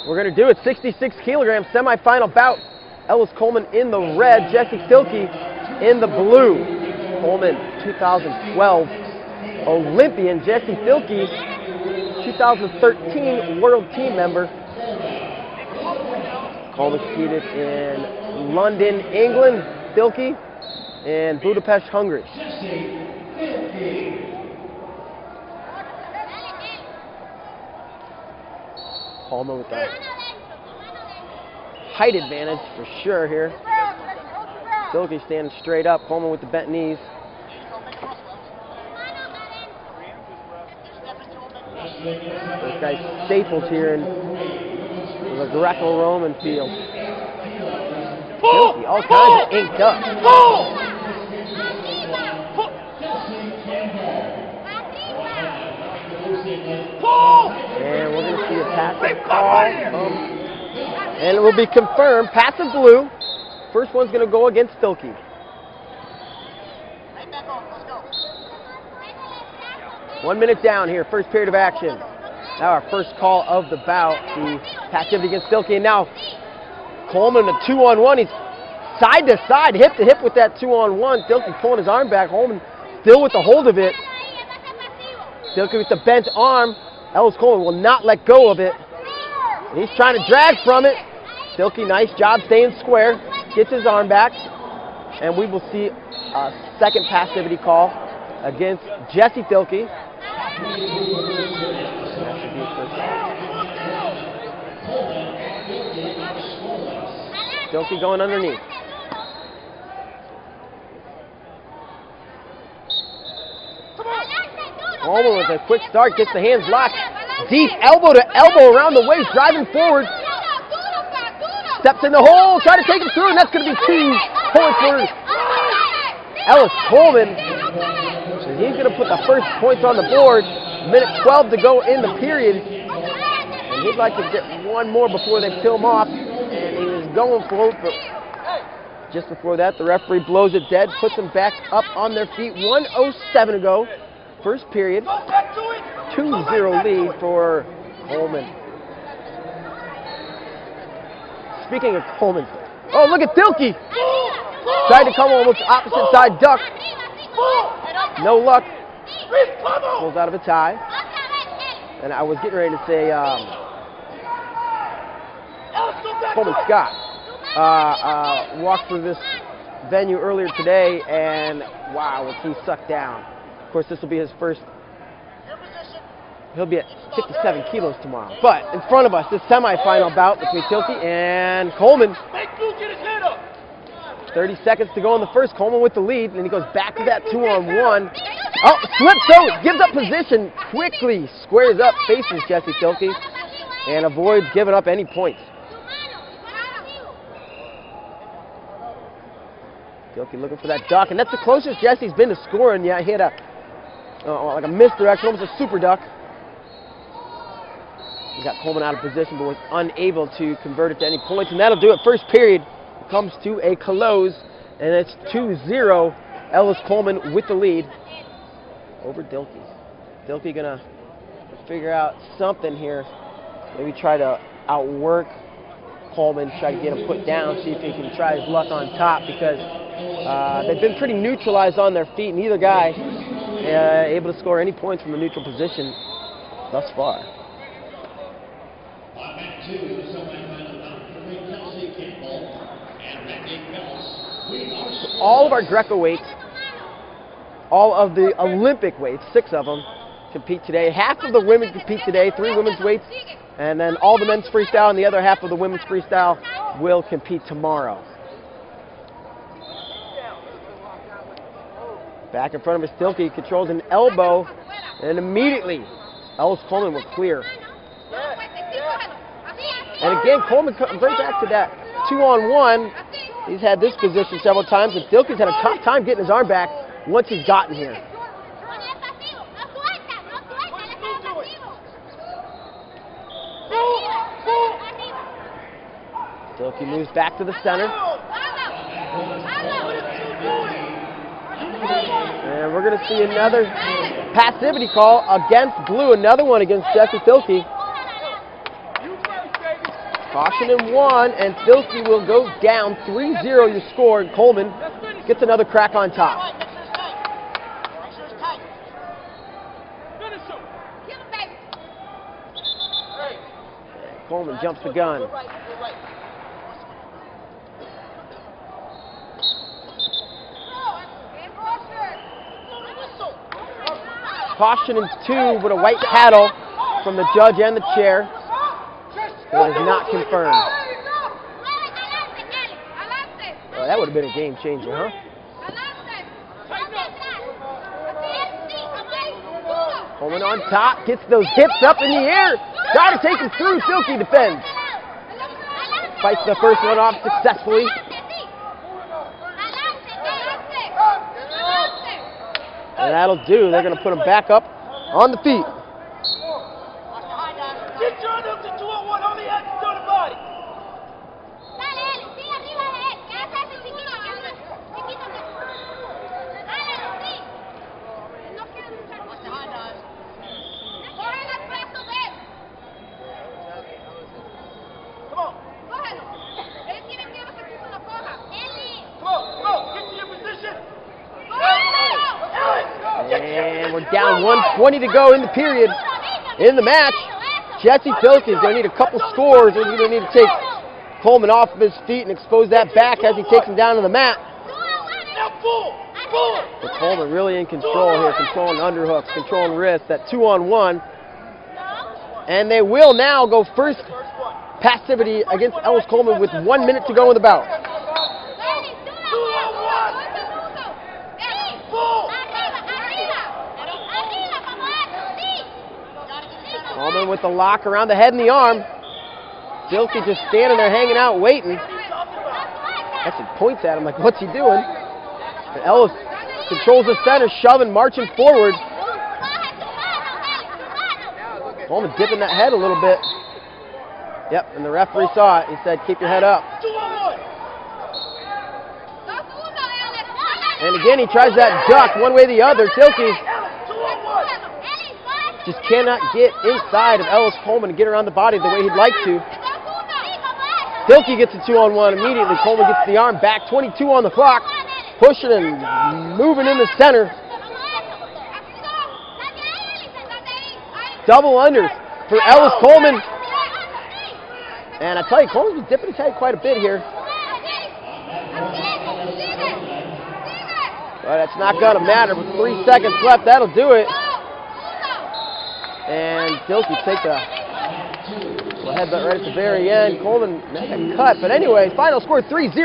We're going to do it. 66 kilogram semifinal bout. Ellis Coleman in the red, Jesse Thielke in the blue. Coleman, 2012 Olympian. Jesse Thielke, 2013 World Team member. Coleman competed in London, England. Thielke in Budapest, Hungary. Coleman with that height advantage for sure here. Thielke standing straight up. Coleman with the bent knees. This guy's staples here in the Greco-Roman field. Thielke, all kinds of inked up. And we're going to see a passive call. And it will be confirmed. Passive blue. First one's going to go against Thielke. One minute down here, first period of action. Now our first call of the bout, the passivity against Thielke. And now Coleman, a 2-on-1. He's side to side, hip to hip with that 2-on-1. Thielke pulling his arm back. Coleman still with the hold of it. Thielke with the bent arm. Ellis Coleman will not let go of it. And he's trying to drag from it. Thielke, nice job staying square. Gets his arm back. And we will see a second passivity call against Jesse Thielke. Thielke going underneath. Coleman with a quick start, gets the hands locked. Deep elbow to elbow around the waist, driving forward. Steps in the hole, trying to take him through, and that's going to be 2 points for Ellis Coleman. So he's going to put the first points on the board. Minute 12 to go in the period. And he'd like to get one more before they peel him off. And he was going for it, but just before that, the referee blows it dead, puts them back up on their feet. 1:07 to go. First period. 2-0 lead for Coleman. Speaking of Coleman, oh, look at Thielke. Tried to come almost opposite side duck. No luck. Pulls out of a tie. And I was getting ready to say Coleman Scott walked through this venue earlier today, and wow, was he sucked down. Of course, this will be his first. He'll be at 57 kilos tomorrow. But in front of us, this semifinal bout between Thielke and Coleman. 30 seconds to go in the first. Coleman with the lead, and he goes back to that 2-on-1. Oh, slips out, gives up position, quickly squares up, faces Jesse Thielke, and avoids giving up any points. Thielke looking for that duck, and that's the closest Jesse's been to scoring. Yeah, he had a like a misdirection, almost a super duck. He got Coleman out of position, but was unable to convert it to any points, and that'll do it. First period comes to a close, and it's 2-0. Ellis Coleman with the lead over Thielke. Thielke gonna figure out something here. Maybe try to outwork Coleman, try to get him put down, see if he can try his luck on top, because they've been pretty neutralized on their feet. Neither guy able to score any points from a neutral position thus far. All of our Greco weights, all of the Olympic weights, 6 of them, compete today. Half of the women compete today, 3 women's weights, and then all the men's freestyle and the other half of the women's freestyle will compete tomorrow. Back in front of us, Thielke controls an elbow, and immediately Ellis Coleman will clear. And again, Coleman comes right back to that 2-on-1. He's had this position several times, and Thielke's had a tough time getting his arm back once he's gotten here. Thielke moves back to the center. And we're going to see another passivity call against blue, another one against Jesse Thielke. Caution in 1, and Thielke will go down 3-0 your score, and Coleman gets another crack on top. Coleman jumps the gun. Caution in 2 with a white paddle from the judge and the chair. That is not confirmed. Well, that would have been a game changer, huh? Coleman on top, gets those hips up in the air. Try to take him through. Thielke defends. Fights the first one off successfully. And that'll do. They're going to put him back up on the feet. And we're down 1:20 to go in the period. In the match, Jesse Thielke is going to need a couple scores. He's going to need to take Coleman off of his feet and expose that back as he takes him down to the mat. But Coleman really in control here, controlling underhooks, controlling wrists, that 2-on-1. And they will now go first passivity against Ellis Coleman with 1 minute to go in the bout. Coleman with the lock around the head and the arm. Thielke just standing there hanging out waiting. Actually points at him like, what's he doing? And Ellis controls the center, shoving, marching forward. Coleman dipping that head a little bit. Yep, and the referee saw it. He said, keep your head up. And again, he tries that duck one way or the other. Thielke just cannot get inside of Ellis Coleman and get around the body the way he'd like to. Thielke gets a 2-on-1 immediately. Coleman gets the arm back. 22 on the clock. Pushing and moving in the center. Double unders for Ellis Coleman. And I tell you, Coleman's been dipping his head quite a bit here. But that's not going to matter. With 3 seconds left, that'll do it. And Thielke takes a headbutt right at the very end. Coleman made a cut. But anyway, final score 3-0.